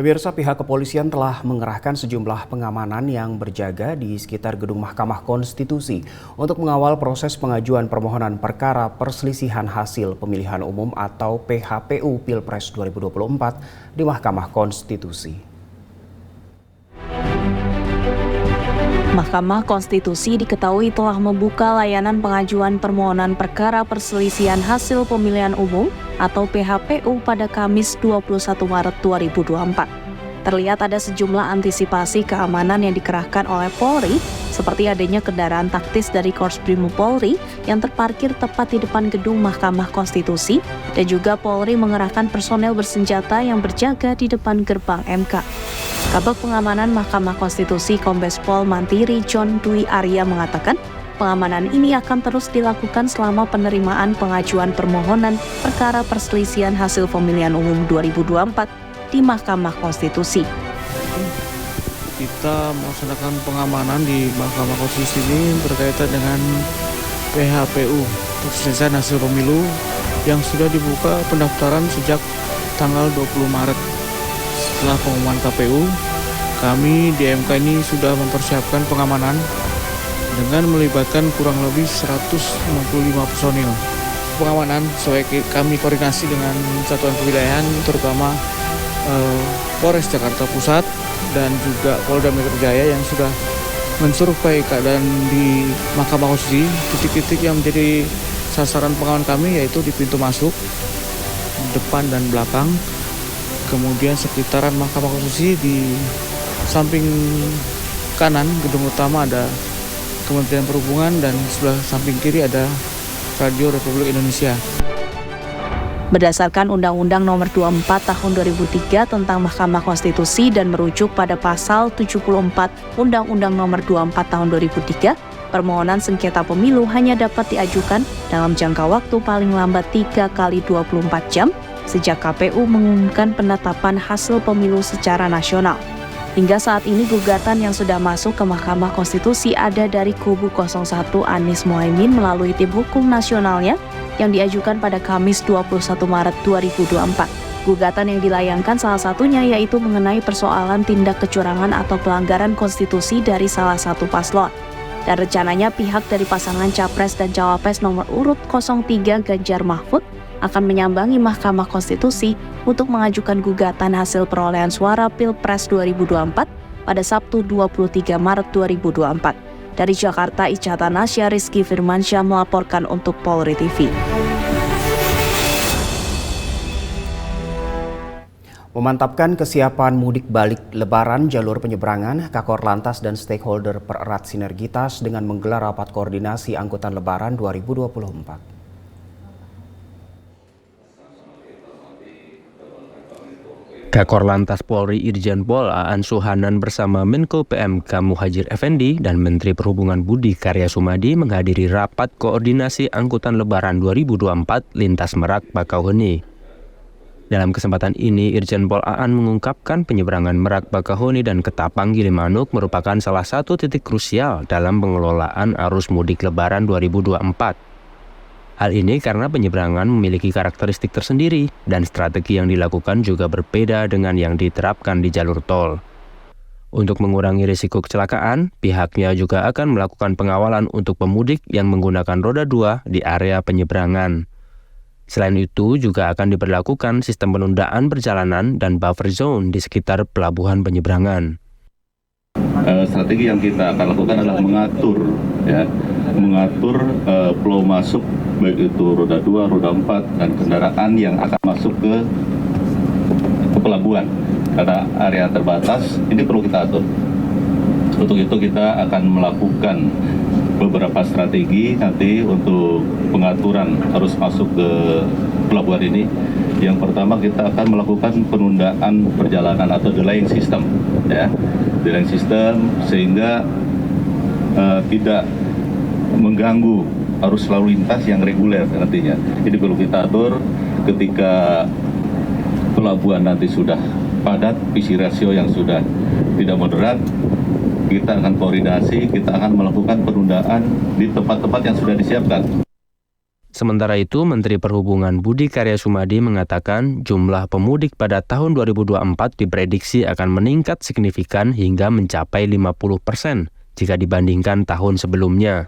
Pemirsa, pihak kepolisian telah mengerahkan sejumlah pengamanan yang berjaga di sekitar gedung Mahkamah Konstitusi untuk mengawal proses pengajuan permohonan perkara perselisihan hasil pemilihan umum atau PHPU Pilpres 2024 di Mahkamah Konstitusi. Mahkamah Konstitusi diketahui telah membuka layanan pengajuan permohonan perkara perselisihan hasil pemilihan umum atau PHPU pada Kamis 21 Maret 2024. Terlihat ada sejumlah antisipasi keamanan yang dikerahkan oleh Polri, seperti adanya kendaraan taktis dari Korps Brimob Polri yang terparkir tepat di depan gedung Mahkamah Konstitusi, dan juga Polri mengerahkan personel bersenjata yang berjaga di depan gerbang MK. Kabag Pengamanan Mahkamah Konstitusi Kombes Pol Mantiri John Dwi Arya mengatakan, pengamanan ini akan terus dilakukan selama penerimaan pengajuan permohonan perkara perselisihan hasil pemilihan umum 2024 di Mahkamah Konstitusi. Kita melaksanakan pengamanan di Mahkamah Konstitusi ini berkaitan dengan PHPU, perselisihan hasil pemilu, yang sudah dibuka pendaftaran sejak tanggal 20 Maret. Setelah pengumuman KPU, kami di MK ini sudah mempersiapkan pengamanan dengan melibatkan kurang lebih 165 personil. Pengamanan sesuai kami koordinasi dengan satuan kewilayahan, terutama Polres Jakarta Pusat dan juga Polda Metro Jaya yang sudah mensurvei keadaan di Mahkamah Konstitusi. Titik-titik yang menjadi sasaran pengawalan kami yaitu di pintu masuk, depan dan belakang. Kemudian sekitaran Mahkamah Konstitusi, di samping kanan gedung utama ada Kementerian Perhubungan dan sebelah samping kiri ada Radio Republik Indonesia. Berdasarkan Undang-Undang Nomor 24 Tahun 2003 tentang Mahkamah Konstitusi dan merujuk pada Pasal 74 Undang-Undang Nomor 24 Tahun 2003, permohonan sengketa pemilu hanya dapat diajukan dalam jangka waktu paling lambat 3 kali 24 jam sejak KPU mengumumkan penetapan hasil pemilu secara nasional. Hingga saat ini gugatan yang sudah masuk ke Mahkamah Konstitusi ada dari kubu 01 Anies Mohaimin melalui tim hukum nasionalnya yang diajukan pada Kamis 21 Maret 2024. Gugatan yang dilayangkan salah satunya yaitu mengenai persoalan tindak kecurangan atau pelanggaran konstitusi dari salah satu paslon. Dan rencananya pihak dari pasangan Capres dan Cawapres nomor urut 03 Ganjar Mahfud akan menyambangi Mahkamah Konstitusi untuk mengajukan gugatan hasil perolehan suara Pilpres 2024 pada Sabtu 23 Maret 2024. Dari Jakarta, Ica Tanasya, Rizky Firmansyah melaporkan untuk Polri TV. Memantapkan kesiapan mudik balik Lebaran jalur penyeberangan, Kakor Lantas dan stakeholder pererat sinergitas dengan menggelar rapat koordinasi angkutan Lebaran 2024. Kakor Lantas Polri Irjen Pol Aan Suhanan bersama Menko PMK Muhadjir Effendi dan Menteri Perhubungan Budi Karya Sumadi menghadiri rapat koordinasi angkutan Lebaran 2024 lintas Merak Bakauheni. Dalam kesempatan ini, Irjen Pol Aan mengungkapkan penyeberangan Merak Bakauheni dan Ketapang Gilimanuk merupakan salah satu titik krusial dalam pengelolaan arus mudik Lebaran 2024. Hal ini karena penyeberangan memiliki karakteristik tersendiri dan strategi yang dilakukan juga berbeda dengan yang diterapkan di jalur tol. Untuk mengurangi risiko kecelakaan, pihaknya juga akan melakukan pengawalan untuk pemudik yang menggunakan roda 2 di area penyeberangan. Selain itu, juga akan diberlakukan sistem penundaan perjalanan dan buffer zone di sekitar pelabuhan penyeberangan. Strategi yang kita akan lakukan adalah mengatur flow masuk, baik itu roda 2, roda 4, dan kendaraan yang akan masuk ke pelabuhan. Karena area terbatas, ini perlu kita atur. Untuk itu kita akan melakukan beberapa strategi nanti untuk pengaturan arus masuk ke pelabuhan ini. Yang pertama, kita akan melakukan penundaan perjalanan atau delaying system, delaying system sehingga tidak mengganggu arus lalu lintas yang reguler nantinya. Ini perlu kita atur ketika pelabuhan nanti sudah padat, PC ratio yang sudah tidak moderat. Kita akan koordinasi, kita akan melakukan penundaan di tempat-tempat yang sudah disiapkan. Sementara itu, Menteri Perhubungan Budi Karya Sumadi mengatakan jumlah pemudik pada tahun 2024 diprediksi akan meningkat signifikan hingga mencapai 50% jika dibandingkan tahun sebelumnya.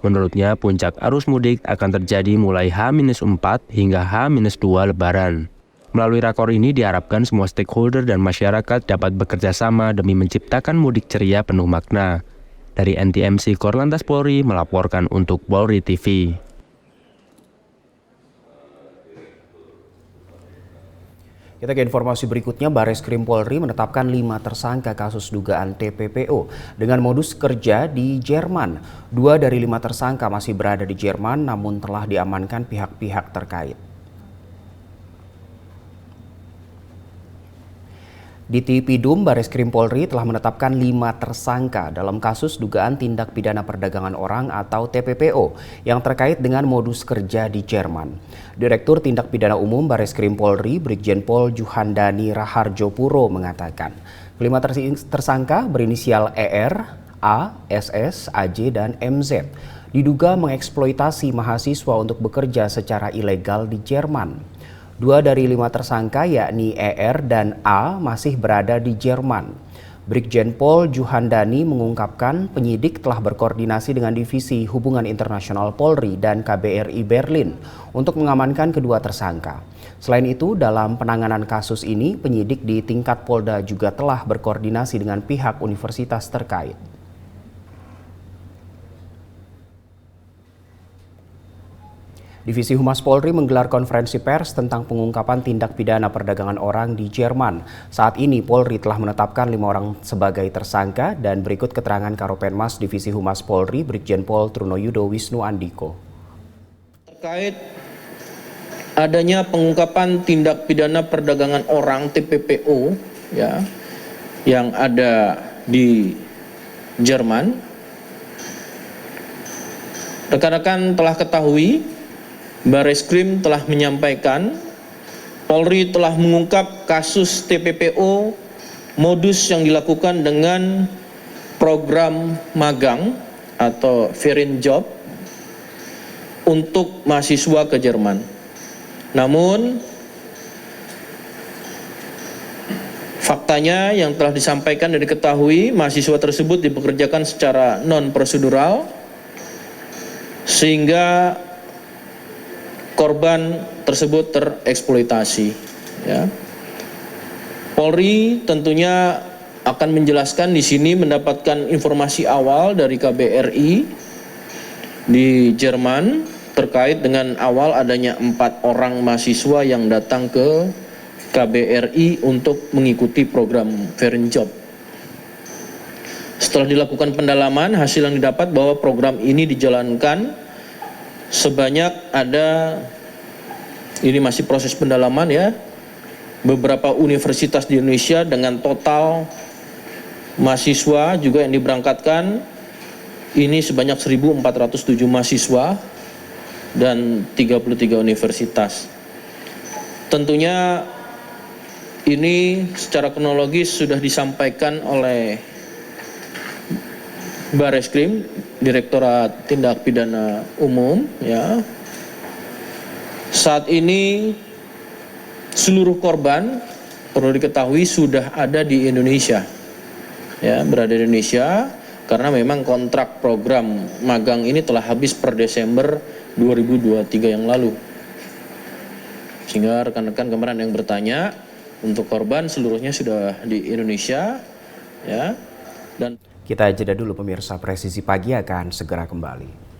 Menurutnya, puncak arus mudik akan terjadi mulai H-4 hingga H-2 Lebaran. Melalui rakor ini diharapkan semua stakeholder dan masyarakat dapat bekerja sama demi menciptakan mudik ceria penuh makna. Dari NTMC Korlantas Polri melaporkan untuk Polri TV. Kita ke informasi berikutnya, Bareskrim Polri menetapkan 5 tersangka kasus dugaan TPPO dengan modus kerja di Jerman. 2 dari 5 tersangka masih berada di Jerman namun telah diamankan pihak-pihak terkait. Di Tipidum, Bareskrim Polri telah menetapkan 5 tersangka dalam kasus dugaan tindak pidana perdagangan orang atau TPPO yang terkait dengan modus kerja di Jerman. Direktur Tindak Pidana Umum Bareskrim Polri, Brigjen Pol Juhandani Raharjopuro mengatakan, kelima tersangka berinisial ER, A, SS, AJ, dan MZ diduga mengeksploitasi mahasiswa untuk bekerja secara ilegal di Jerman. 2 dari 5 tersangka yakni ER dan A masih berada di Jerman. Brigjen Pol Juhandani mengungkapkan penyidik telah berkoordinasi dengan Divisi Hubungan Internasional Polri dan KBRI Berlin untuk mengamankan kedua tersangka. Selain itu, dalam penanganan kasus ini, penyidik di tingkat Polda juga telah berkoordinasi dengan pihak universitas terkait. Divisi Humas Polri menggelar konferensi pers tentang pengungkapan tindak pidana perdagangan orang di Jerman. Saat ini Polri telah menetapkan 5 orang sebagai tersangka dan berikut keterangan Karopenmas Divisi Humas Polri Brigjen Pol Trunoyudo Wisnu Andiko. Terkait adanya pengungkapan tindak pidana perdagangan orang TPPO ya yang ada di Jerman, rekan-rekan telah ketahui Bareskrim telah menyampaikan Polri telah mengungkap kasus TPPO modus yang dilakukan dengan program magang atau foreign job untuk mahasiswa ke Jerman. Namun faktanya yang telah disampaikan dan diketahui mahasiswa tersebut dipekerjakan secara non-prosedural sehingga korban tersebut tereksploitasi. Ya. Polri tentunya akan menjelaskan di sini mendapatkan informasi awal dari KBRI di Jerman terkait dengan awal adanya 4 orang mahasiswa yang datang ke KBRI untuk mengikuti program foreign job. Setelah dilakukan pendalaman, hasil yang didapat bahwa program ini dijalankan sebanyak ada, ini masih proses pendalaman ya, beberapa universitas di Indonesia dengan total mahasiswa juga yang diberangkatkan ini sebanyak 1.407 mahasiswa dan 33 universitas. Tentunya ini secara kronologis sudah disampaikan oleh Bareskrim, Direktorat Tindak Pidana Umum ya. Saat ini seluruh korban perlu diketahui sudah ada di Indonesia. Ya, berada di Indonesia karena memang kontrak program magang ini telah habis per Desember 2023 yang lalu. Sehingga rekan-rekan kemarin yang bertanya, untuk korban seluruhnya sudah di Indonesia ya. Dan kita jeda dulu pemirsa, Presisi Pagi akan segera kembali.